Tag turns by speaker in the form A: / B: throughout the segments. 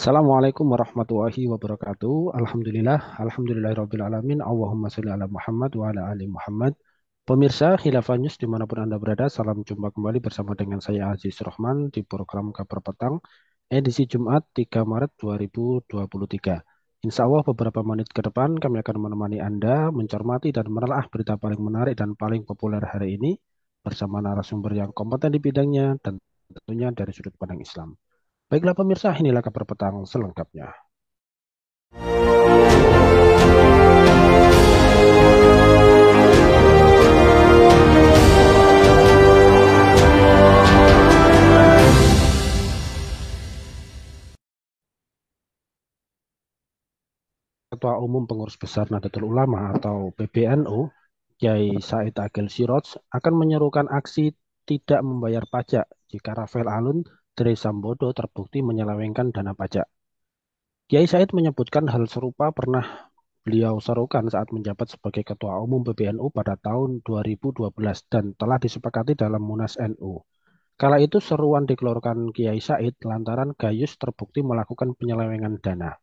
A: Assalamualaikum warahmatullahi wabarakatuh. Alhamdulillahirabbil alamin. Allahumma sholli ala Muhammad wa ala ali Muhammad. Pemirsa Khilafah News dimanapun Anda berada, salam jumpa kembali bersama dengan saya Aziz Rahman di program Kabar Petang, edisi Jumat 3 Maret 2023. Insya Allah beberapa menit ke depan kami akan menemani Anda mencermati dan menelaah berita paling menarik dan paling populer hari ini bersama narasumber yang kompeten di bidangnya dan tentunya dari sudut pandang Islam. Baiklah pemirsa, inilah kabar petang selengkapnya. Ketua Umum Pengurus Besar Nahdlatul Ulama atau PBNU, Kiai Said Agil Siroj, akan menyerukan aksi tidak membayar pajak jika Rafael Alun Trisambodo terbukti menyelewengkan dana pajak. Kiai Said menyebutkan hal serupa pernah beliau serukan saat menjabat sebagai Ketua Umum PBNU pada tahun 2012 dan telah disepakati dalam Munas NU. Kala itu seruan dikeluarkan Kiai Said lantaran Gayus terbukti melakukan penyelewengan dana.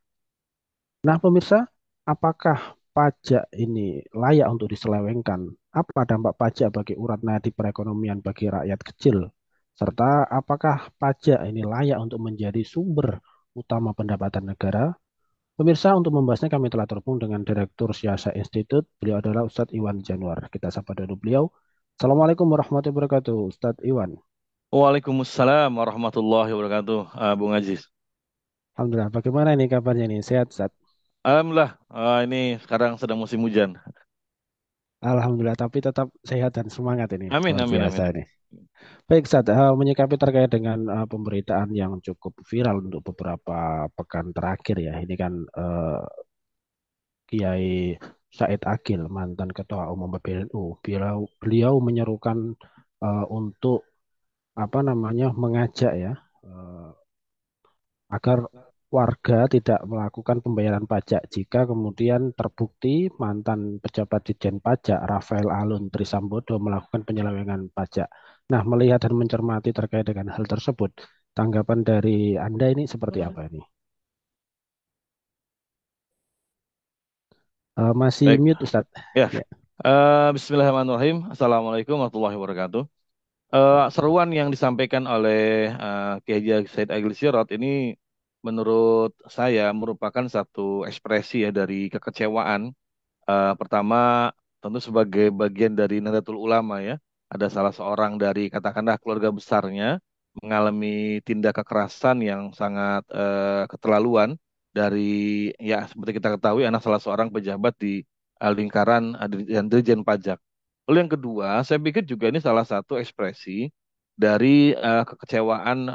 A: Nah, pemirsa, apakah pajak ini layak untuk diselewengkan? Apa dampak pajak bagi urat nadi perekonomian bagi rakyat kecil? Serta apakah pajak ini layak untuk menjadi sumber utama pendapatan negara? Pemirsa, untuk membahasnya kami telah terhubung dengan Direktur Siasa Institut. Beliau adalah Ustadz Iwan Januar. Kita sapa dulu beliau. Assalamualaikum warahmatullahi wabarakatuh, Ustadz Iwan.
B: Waalaikumsalam warahmatullahi wabarakatuh, Bung Aziz.
A: Alhamdulillah, bagaimana ini kabarnya nih? Sehat, Ustadz?
B: Alhamdulillah, ini sekarang sedang musim hujan.
A: Alhamdulillah, tapi tetap sehat dan semangat ini.
B: Amin,
A: Luar
B: amin,
A: biasa
B: amin.
A: ini. Baik, Ustadz, menyikapi terkait dengan pemberitaan yang cukup viral untuk beberapa pekan terakhir ya. Ini kan Kiai Said Akil, mantan Ketua Umum PBNU. Beliau menyerukan untuk apa namanya mengajak ya eh, agar warga tidak melakukan pembayaran pajak jika kemudian terbukti mantan pejabat Ditjen Pajak Rafael Alun Trisambodo melakukan penyelewengan pajak. Nah, melihat dan mencermati terkait dengan hal tersebut, tanggapan dari Anda ini seperti apa ini? Masih
B: Baik,
A: mute, Ustadz.
B: ya.
A: Ya.
B: Bismillahirrahmanirrahim. Assalamualaikum warahmatullahi wabarakatuh. Seruan yang disampaikan oleh Kiai Haji Said Agil Sirot ini menurut saya merupakan satu ekspresi ya dari kekecewaan. Pertama, tentu sebagai bagian dari Nahdlatul Ulama ya, ada salah seorang dari katakanlah keluarga besarnya mengalami tindak kekerasan yang sangat keterlaluan dari ya seperti kita ketahui anak salah seorang pejabat di lingkaran Dirjen Pajak. Lalu yang kedua, saya pikir juga ini salah satu ekspresi dari kekecewaan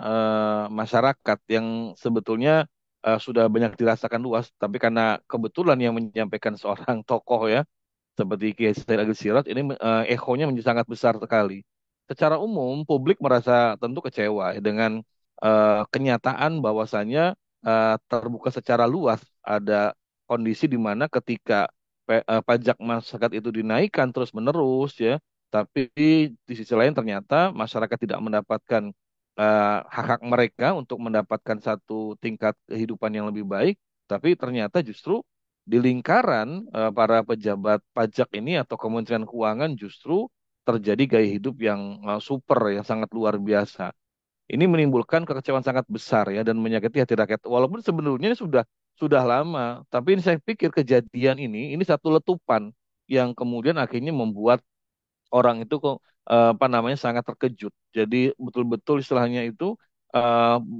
B: masyarakat yang sebetulnya sudah banyak dirasakan luas, tapi karena kebetulan yang menyampaikan seorang tokoh ya, seperti Kiai Said Agil Siraj, ini ekonya menjadi sangat besar sekali. Secara umum, publik merasa tentu kecewa ya, dengan kenyataan bahwasannya terbuka secara luas ada kondisi di mana ketika pajak masyarakat itu dinaikkan terus-menerus ya, tapi di sisi lain ternyata masyarakat tidak mendapatkan hak-hak mereka untuk mendapatkan satu tingkat kehidupan yang lebih baik, tapi ternyata justru di lingkaran para pejabat pajak ini atau Kementerian Keuangan justru terjadi gaya hidup yang super, yang sangat luar biasa. Ini menimbulkan kekecewaan sangat besar ya dan menyakiti hati rakyat. Walaupun sebenarnya ini sudah lama, tapi ini saya pikir kejadian ini satu letupan yang kemudian akhirnya membuat orang itu kok apa namanya sangat terkejut. Jadi betul-betul istilahnya itu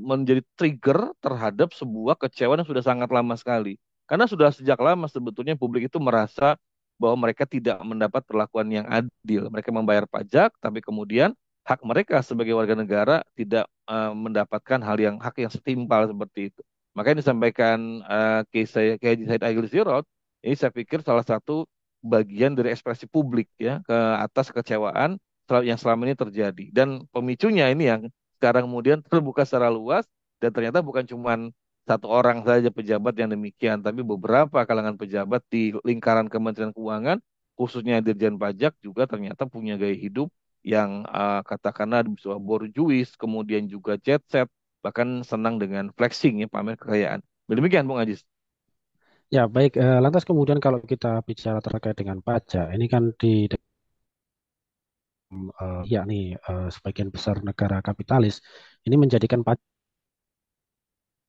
B: menjadi trigger terhadap sebuah kecewaan yang sudah sangat lama sekali. Karena sudah sejak lama sebetulnya publik itu merasa bahwa mereka tidak mendapat perlakuan yang adil. Mereka membayar pajak, tapi kemudian hak mereka sebagai warga negara tidak hak yang setimpal seperti itu. Makanya disampaikan Kiai Haji Said Agil Sirot, ini saya pikir salah satu bagian dari ekspresi publik ya ke atas kekecewaan yang selama ini terjadi. Dan pemicunya ini yang sekarang kemudian terbuka secara luas dan ternyata bukan cuma satu orang saja pejabat yang demikian, tapi beberapa kalangan pejabat di lingkaran Kementerian Keuangan, khususnya Dirjen Pajak juga ternyata punya gaya hidup yang katakanlah bisa borjuis, kemudian juga jet set, bahkan senang dengan flexing ya, pamer kekayaan. Demikian, Bung Ajis.
A: Ya, baik. Lantas kemudian kalau kita bicara terkait dengan pajak, ini kan yakni sebagian besar negara kapitalis ini menjadikan pajak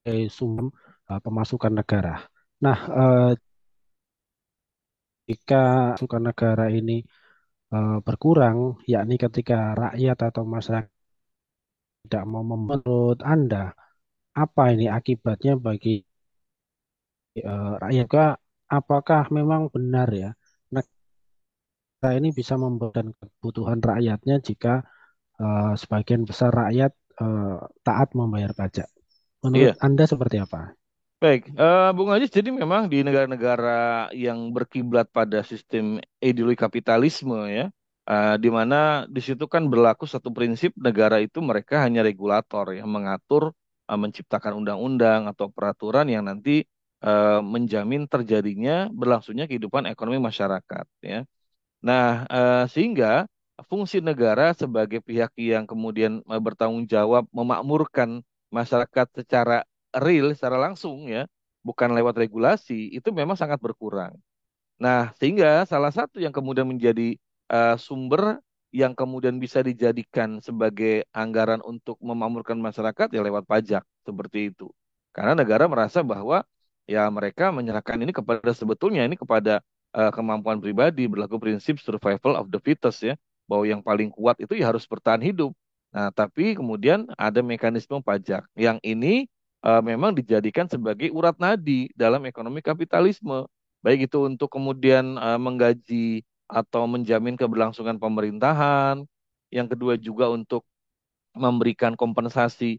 A: sebagai sumber pemasukan negara. Nah, jika pemasukan negara ini berkurang, yakni ketika rakyat atau masyarakat tidak mau menurut Anda, apa ini akibatnya bagi rakyat? Apakah memang benar ya negara ini bisa memberikan kebutuhan rakyatnya jika sebagian besar rakyat eh, taat membayar pajak? Menurut
B: Iya.
A: Anda seperti apa?
B: Baik, Bung Ajis, jadi memang di negara-negara yang berkiblat pada sistem ideologi kapitalisme ya, di mana di situ kan berlaku satu prinsip negara itu mereka hanya regulator yang mengatur, menciptakan undang-undang atau peraturan yang nanti menjamin terjadinya berlangsungnya kehidupan ekonomi masyarakat ya. Nah, sehingga fungsi negara sebagai pihak yang kemudian bertanggung jawab memakmurkan masyarakat secara real, secara langsung ya, bukan lewat regulasi, itu memang sangat berkurang. Nah, sehingga salah satu yang kemudian menjadi sumber yang kemudian bisa dijadikan sebagai anggaran untuk memakmurkan masyarakat ya lewat pajak, seperti itu. Karena negara merasa bahwa ya mereka menyerahkan ini kepada sebetulnya ini kepada kemampuan pribadi, berlaku prinsip survival of the fittest ya, bahwa yang paling kuat itu ya harus bertahan hidup. Nah, tapi kemudian ada mekanisme pajak yang ini memang dijadikan sebagai urat nadi dalam ekonomi kapitalisme, baik itu untuk kemudian menggaji atau menjamin keberlangsungan pemerintahan. Yang kedua juga untuk memberikan kompensasi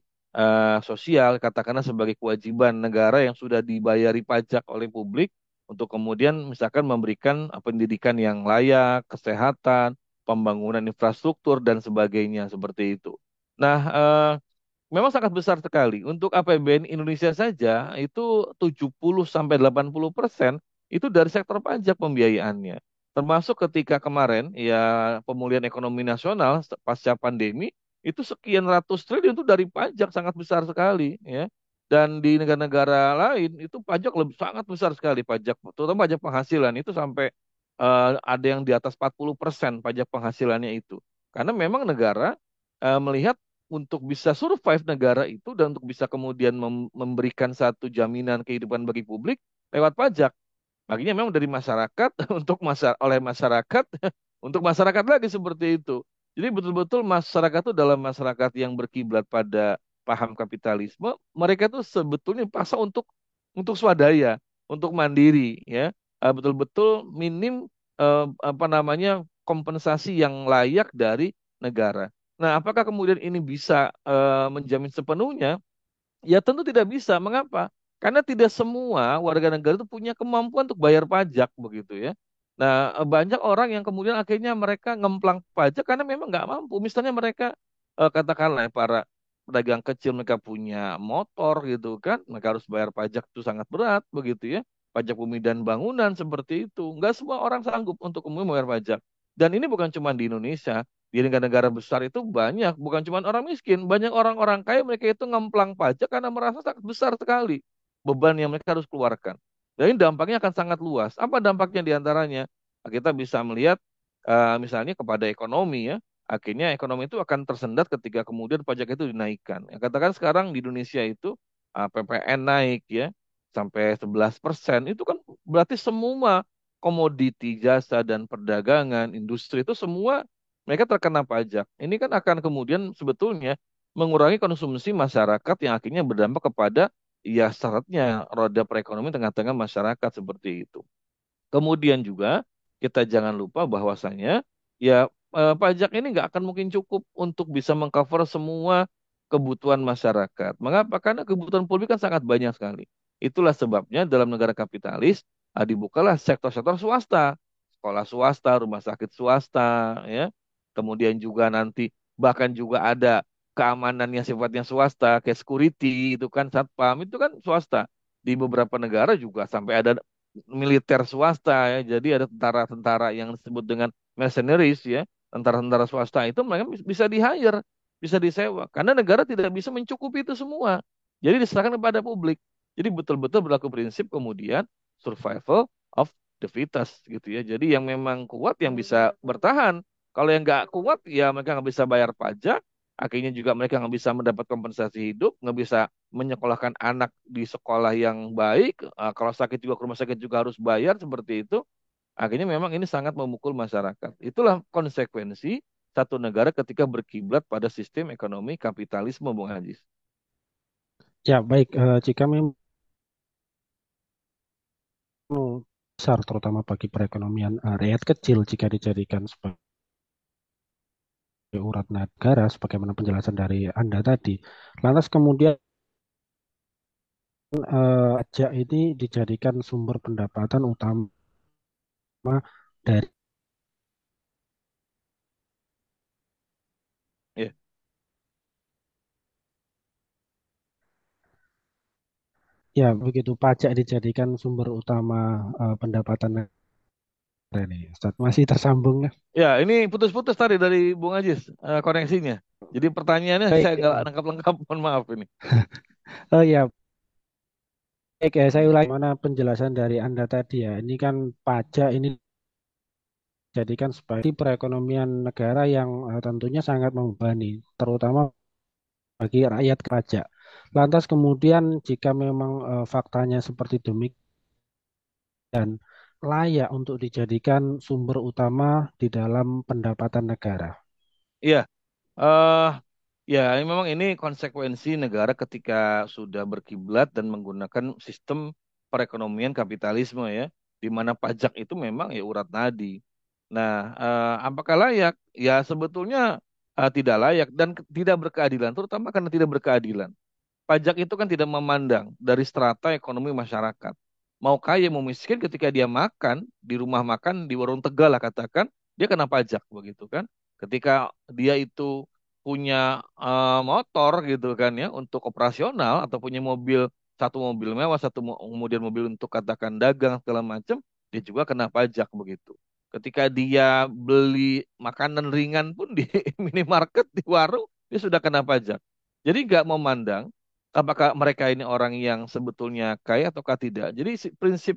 B: sosial, katakanlah sebagai kewajiban negara yang sudah dibayari pajak oleh publik untuk kemudian misalkan memberikan pendidikan yang layak, kesehatan, pembangunan infrastruktur dan sebagainya seperti itu. Nah, memang sangat besar sekali. Untuk APBN Indonesia saja itu 70 sampai 80% itu dari sektor pajak pembiayaannya. Termasuk ketika kemarin ya pemulihan ekonomi nasional pasca pandemi itu sekian ratus triliun itu dari pajak, sangat besar sekali ya. Dan di negara-negara lain itu pajak lebih sangat besar sekali, pajak terutama pajak penghasilan itu sampai ada yang di atas 40% pajak penghasilannya itu. Karena memang negara melihat untuk bisa survive negara itu dan untuk bisa kemudian memberikan satu jaminan kehidupan bagi publik lewat pajak. Makanya memang dari masyarakat untuk oleh masyarakat untuk masyarakat lagi seperti itu. Jadi betul-betul masyarakat itu dalam masyarakat yang berkiblat pada paham kapitalisme, mereka itu sebetulnya pasang untuk swadaya, untuk mandiri ya. Betul-betul minim apa namanya kompensasi yang layak dari negara. Nah, apakah kemudian ini bisa menjamin sepenuhnya? Ya tentu tidak bisa. Mengapa? Karena tidak semua warga negara itu punya kemampuan untuk bayar pajak begitu ya. Nah, banyak orang yang kemudian akhirnya mereka ngemplang pajak karena memang nggak mampu. Misalnya mereka katakanlah para pedagang kecil mereka punya motor gitu kan, mereka harus bayar pajak itu sangat berat begitu ya. Pajak bumi dan bangunan seperti itu. Nggak semua orang sanggup untuk kemudian membayar pajak. Dan ini bukan cuma di Indonesia, di negara-negara besar itu banyak, bukan cuma orang miskin, banyak orang-orang kaya mereka itu ngemplang pajak karena merasa sangat besar sekali beban yang mereka harus keluarkan. Dan ini dampaknya akan sangat luas. Apa dampaknya diantaranya? Kita bisa melihat misalnya kepada ekonomi ya, akhirnya ekonomi itu akan tersendat ketika kemudian pajak itu dinaikkan. Ya, katakan sekarang di Indonesia itu PPN naik ya sampai 11%, itu kan berarti semua komoditi, jasa dan perdagangan, industri itu semua mereka terkena pajak. Ini kan akan kemudian sebetulnya mengurangi konsumsi masyarakat yang akhirnya berdampak kepada ya syaratnya roda perekonomian tengah-tengah masyarakat seperti itu. Kemudian juga kita jangan lupa bahwasanya ya pajak ini nggak akan mungkin cukup untuk bisa mengcover semua kebutuhan masyarakat. Mengapa? Karena kebutuhan publik kan sangat banyak sekali. Itulah sebabnya dalam negara kapitalis dibukalah sektor-sektor swasta, sekolah swasta, rumah sakit swasta, ya. Kemudian juga nanti bahkan juga ada keamanan yang sifatnya swasta, kayak security itu kan satpam itu kan swasta. Di beberapa negara juga sampai ada militer swasta ya. Jadi ada tentara-tentara yang disebut dengan mercenaries ya. Tentara-tentara swasta itu mereka bisa di-hire bisa disewa. Karena negara tidak bisa mencukupi itu semua. Jadi diserahkan kepada publik. Jadi betul-betul berlaku prinsip kemudian survival of the fittest gitu ya. Jadi yang memang kuat yang bisa bertahan. Kalau yang nggak kuat ya mereka nggak bisa bayar pajak. Akhirnya juga mereka nggak bisa mendapat kompensasi hidup, nggak bisa menyekolahkan anak di sekolah yang baik. Kalau sakit juga ke rumah sakit juga harus bayar seperti itu. Akhirnya memang ini sangat memukul masyarakat. Itulah konsekuensi satu negara ketika berkiblat pada sistem ekonomi kapitalisme, Bung Haji.
A: Ya, baik. Jika memang besar, terutama bagi perekonomian rakyat kecil, jika dijadikan sebagai urat negara, sebagaimana penjelasan dari Anda tadi, lantas kemudian pajak ini dijadikan sumber pendapatan utama dari,
B: Ya,
A: ya begitu, pajak dijadikan sumber utama pendapatan negara ini. Ustaz, masih tersambung ya?
B: ya ini putus-putus tadi dari Bung Ajis koneksinya. Jadi pertanyaannya
A: Baik,
B: saya nggak nangkap lengkap, mohon maaf ini.
A: oh ya, baik ya, saya ulangi mana penjelasan dari Anda tadi ya. Ini kan pajak ini dijadikan sebagai perekonomian negara yang tentunya sangat membebani, terutama bagi rakyat pajak. Lantas kemudian jika memang faktanya seperti demikian, layak untuk dijadikan sumber utama di dalam pendapatan negara.
B: Iya, eh ya ini memang ini konsekuensi negara ketika sudah berkiblat dan menggunakan sistem perekonomian kapitalisme ya, di mana pajak itu memang ya urat nadi. Nah, apakah layak? Ya sebetulnya tidak layak dan tidak berkeadilan, terutama karena tidak berkeadilan. Pajak itu kan tidak memandang dari strata ekonomi masyarakat. Mau kaya, mau miskin, ketika dia makan di rumah makan di warung Tegal lah katakan, dia kena pajak begitu kan. Ketika dia itu punya motor gitu kan ya untuk operasional atau punya mobil satu mobil mewah, kemudian mobil untuk katakan dagang segala macam, dia juga kena pajak begitu. Ketika dia beli makanan ringan pun di minimarket, di warung, dia sudah kena pajak. Jadi nggak memandang apakah mereka ini orang yang sebetulnya kaya ataukah tidak. Jadi prinsip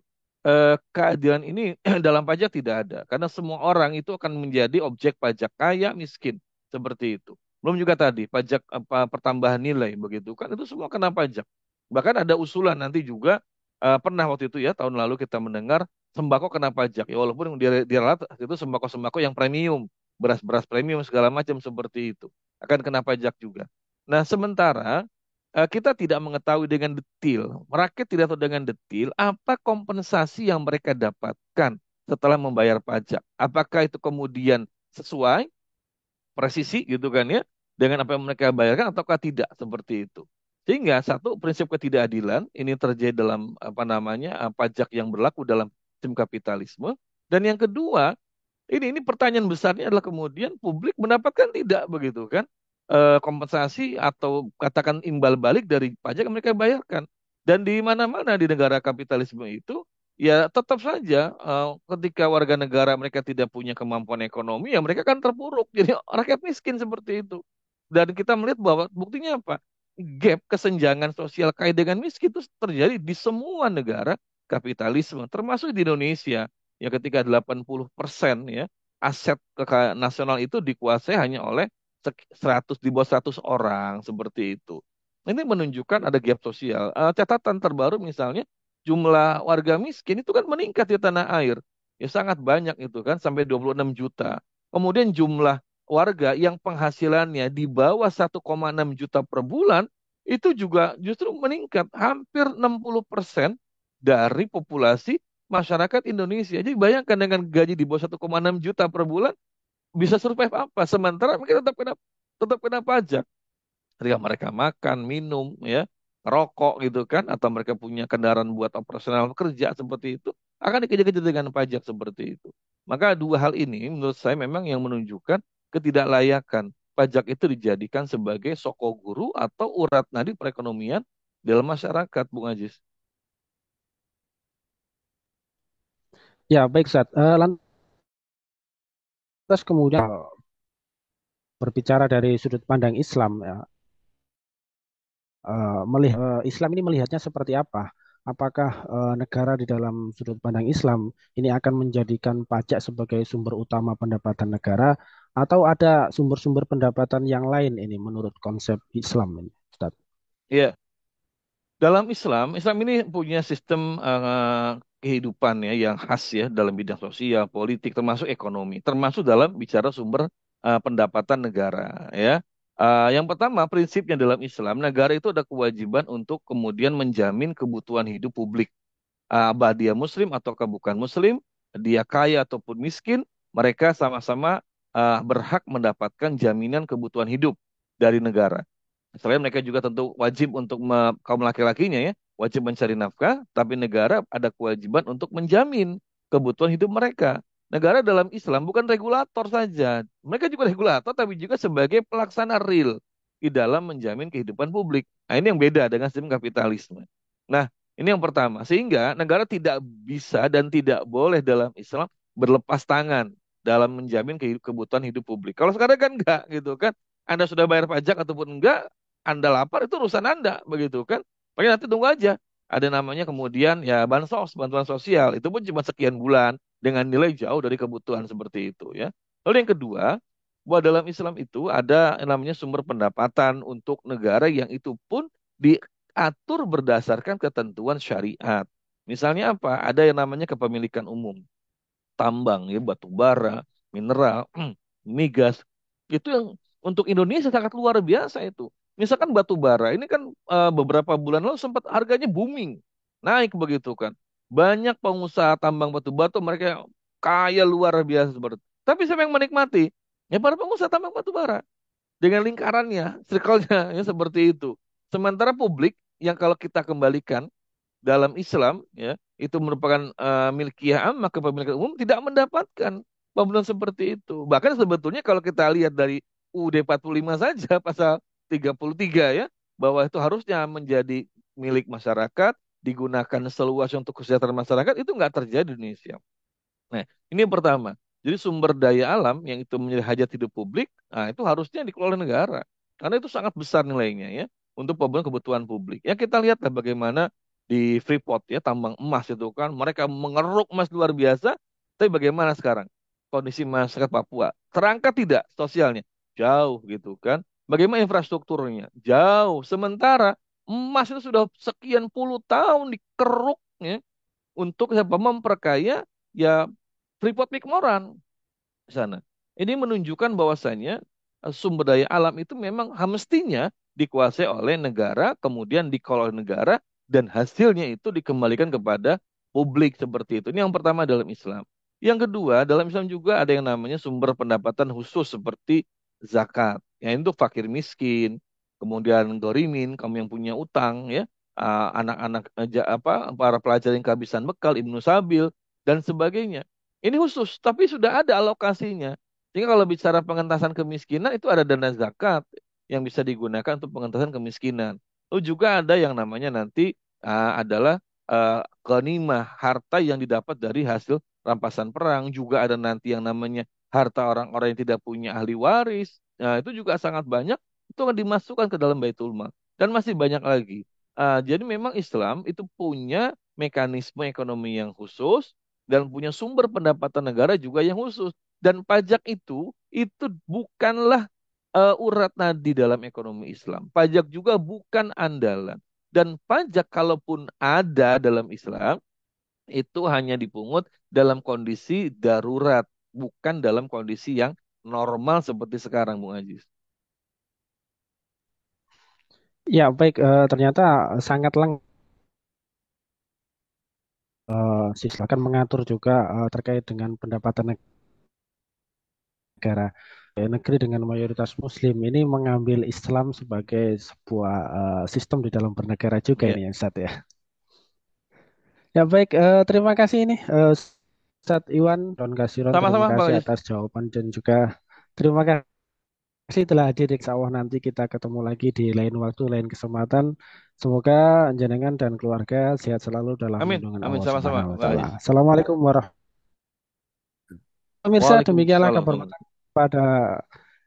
B: keadilan ini dalam pajak tidak ada. Karena semua orang itu akan menjadi objek pajak kaya miskin. Seperti itu. Belum juga tadi pajak apa pertambahan nilai begitu kan itu semua kena pajak. Bahkan ada usulan nanti juga pernah waktu itu ya tahun lalu kita mendengar sembako kena pajak. Ya walaupun dia ralat itu sembako-sembako yang premium, beras-beras premium segala macam seperti itu akan kena pajak juga. Nah, sementara kita tidak mengetahui dengan detail, rakyat tidak tahu dengan detail apa kompensasi yang mereka dapatkan setelah membayar pajak. Apakah itu kemudian sesuai, presisi gitu kan ya, dengan apa yang mereka bayarkan ataukah tidak seperti itu. Sehingga satu prinsip ketidakadilan ini terjadi dalam apa namanya pajak yang berlaku dalam sistem kapitalisme. Dan yang kedua, ini pertanyaan besarnya adalah kemudian publik mendapatkan tidak begitu kan kompensasi atau katakan imbal balik dari pajak yang mereka bayarkan. Dan di mana-mana di negara kapitalisme itu ya tetap saja ketika warga negara mereka tidak punya kemampuan ekonomi ya mereka kan terpuruk. Jadi rakyat miskin seperti itu. Dan kita melihat bahwa buktinya apa? Gap kesenjangan sosial kaya dengan miskin itu terjadi di semua negara kapitalisme termasuk di Indonesia ya ketika 80% ya aset kekayaan nasional itu dikuasai hanya oleh 100 di bawah 100 orang seperti itu. Ini menunjukkan ada gap sosial. Catatan terbaru misalnya jumlah warga miskin itu kan meningkat di tanah air. Ya sangat banyak itu kan sampai 26 juta. Kemudian jumlah warga yang penghasilannya di bawah 1,6 juta per bulan itu juga justru meningkat hampir 60% dari populasi masyarakat Indonesia. Jadi bayangkan dengan gaji di bawah 1,6 juta per bulan bisa survive apa? Sementara mereka tetap kena pajak. Ketika mereka makan, minum, ya, rokok gitu kan, atau mereka punya kendaraan buat operasional kerja seperti itu, akan dikejar-kejar dengan pajak seperti itu. Maka dua hal ini menurut saya memang yang menunjukkan ketidaklayakan pajak itu dijadikan sebagai soko guru atau urat nadi perekonomian dalam masyarakat, Bung Ajis.
A: Ya, baik, Sat. Lantas kemudian berbicara dari sudut pandang Islam, ya, melihat Islam ini melihatnya seperti apa? Apakah negara di dalam sudut pandang Islam ini akan menjadikan pajak sebagai sumber utama pendapatan negara, atau ada sumber-sumber pendapatan yang lain ini menurut konsep Islam ini, Ustaz?
B: Iya, dalam Islam, Islam ini punya sistem kehidupan ya yang khas ya dalam bidang sosial, politik, termasuk ekonomi, termasuk dalam bicara sumber pendapatan negara ya. Yang pertama, prinsipnya dalam Islam, negara itu ada kewajiban untuk kemudian menjamin kebutuhan hidup publik. Dia Muslim ataukah bukan Muslim, dia kaya ataupun miskin, mereka sama-sama berhak mendapatkan jaminan kebutuhan hidup dari negara. Selain mereka juga tentu wajib untuk kaum laki-lakinya ya, wajib mencari nafkah, tapi negara ada kewajiban untuk menjamin kebutuhan hidup mereka. Negara dalam Islam bukan regulator saja, mereka juga regulator, tapi juga sebagai pelaksana real di dalam menjamin kehidupan publik. Nah, ini yang beda dengan sistem kapitalisme. Nah, ini yang pertama, sehingga negara tidak bisa dan tidak boleh dalam Islam berlepas tangan dalam menjamin kebutuhan hidup publik. Kalau sekarang kan enggak gitu kan. Anda sudah bayar pajak ataupun enggak, Anda lapar itu urusan Anda begitu kan. Paling nanti tunggu aja. Ada namanya kemudian ya bansos, bantuan sosial. Itu pun cuma sekian bulan dengan nilai jauh dari kebutuhan seperti itu ya. Lalu yang kedua, bahwa dalam Islam itu ada yang namanya sumber pendapatan untuk negara yang itu pun diatur berdasarkan ketentuan syariat. Misalnya apa? Ada yang namanya kepemilikan umum, tambang ya, batu bara, mineral, migas. Itu yang untuk Indonesia sangat luar biasa itu. Misalkan batu bara, ini kan beberapa bulan lalu sempat harganya booming, naik begitu kan. Banyak pengusaha tambang batu batu mereka kaya luar biasa seperti itu. Tapi siapa yang menikmati? Ya para pengusaha tambang batu bara dengan lingkarannya, circle-nya ya seperti itu. Sementara publik yang kalau kita kembalikan dalam Islam ya itu merupakan milkiyah ammah, kepemilikan umum, tidak mendapatkan pembunuhan seperti itu. Bahkan sebetulnya kalau kita lihat dari UUD 45 saja pasal 33 ya, bahwa itu harusnya menjadi milik masyarakat, digunakan seluas untuk kesejahteraan masyarakat, itu nggak terjadi di Indonesia. Nah, ini yang pertama. Jadi sumber daya alam yang itu menjadi hajat hidup publik, nah itu harusnya dikelola negara. Karena itu sangat besar nilainya ya untuk pemenuhan kebutuhan publik. Ya kita lihatlah bagaimana di Freeport ya tambang emas itu kan mereka mengeruk emas luar biasa. Tapi bagaimana sekarang kondisi masyarakat Papua? Terangkat tidak sosialnya? Jauh gitu kan. Bagaimana infrastrukturnya? Jauh. Sementara emas itu sudah sekian puluh tahun dikeruk ya untuk siapa memperkaya ya Freeport McMoran di sana. Ini menunjukkan bahwasannya sumber daya alam itu memang mestinya dikuasai oleh negara, kemudian dikelola oleh negara, dan hasilnya itu dikembalikan kepada publik seperti itu. Ini yang pertama dalam Islam. Yang kedua, dalam Islam juga ada yang namanya sumber pendapatan khusus seperti zakat. Ya, itu fakir miskin, kemudian gorimin, kamu yang punya utang, ya, anak-anak para pelajar yang kehabisan bekal, Ibnu Sabil, dan sebagainya. Ini khusus, tapi sudah ada alokasinya. Sehingga kalau bicara pengentasan kemiskinan itu ada dana zakat yang bisa digunakan untuk pengentasan kemiskinan. Lalu juga ada yang namanya nanti adalah ghanimah, harta yang didapat dari hasil rampasan perang. Juga ada nanti yang namanya harta orang-orang yang tidak punya ahli waris. Nah, itu juga sangat banyak. Itu akan dimasukkan ke dalam Baitul Mal. Dan masih banyak lagi. Jadi memang Islam itu punya mekanisme ekonomi yang khusus dan punya sumber pendapatan negara juga yang khusus. Dan pajak itu bukanlah urat nadi dalam ekonomi Islam. Pajak juga bukan andalan. Dan pajak kalaupun ada dalam Islam, itu hanya dipungut dalam kondisi darurat, bukan dalam kondisi yang normal seperti sekarang, Bung Aziz.
A: Ya, baik. Ternyata sangat lengkap. Silakan mengatur juga terkait dengan pendapatan negara. Negeri dengan mayoritas Muslim ini mengambil Islam sebagai sebuah sistem di dalam bernegara juga
B: Ya.
A: ini yang Ustaz ya. Ya baik, terima kasih ini Ustaz Iwan Don Kasiron, terima
B: Sama-sama, Bang
A: kasih
B: Aziz.
A: atas jawaban dan juga terima kasih telah hadir. Insya Allah nanti kita ketemu lagi di lain waktu, lain kesempatan. Semoga jenengan dan keluarga sehat selalu dalam
B: Amin.
A: lindungan
B: Amin.
A: Allah
B: Sama-sama,
A: Subhanahu wa
B: Bang
A: taala.
B: Aziz.
A: Assalamualaikum warahmatullahi wabarakatuh. Pemirsa, demikianlah
B: Waalaikumsalam.
A: kebermanfaatan pada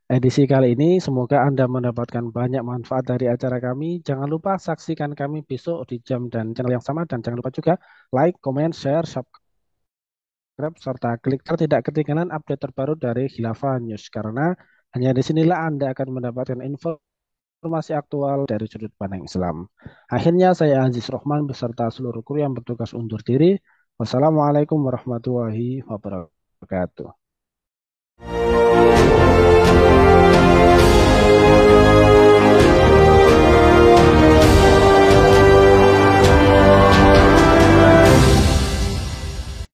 A: edisi kali ini. Semoga Anda mendapatkan banyak manfaat dari acara kami. Jangan lupa saksikan kami besok di jam dan channel yang sama. Dan jangan lupa juga like, comment, share, subscribe, serta klik tidak ketinggalan update terbaru dari Khilafah News. Karena hanya di sinilah Anda akan mendapatkan informasi aktual dari sudut pandang Islam. Akhirnya saya Aziz Rohman beserta seluruh kru yang bertugas undur diri. Wassalamualaikum warahmatullahi wabarakatuh.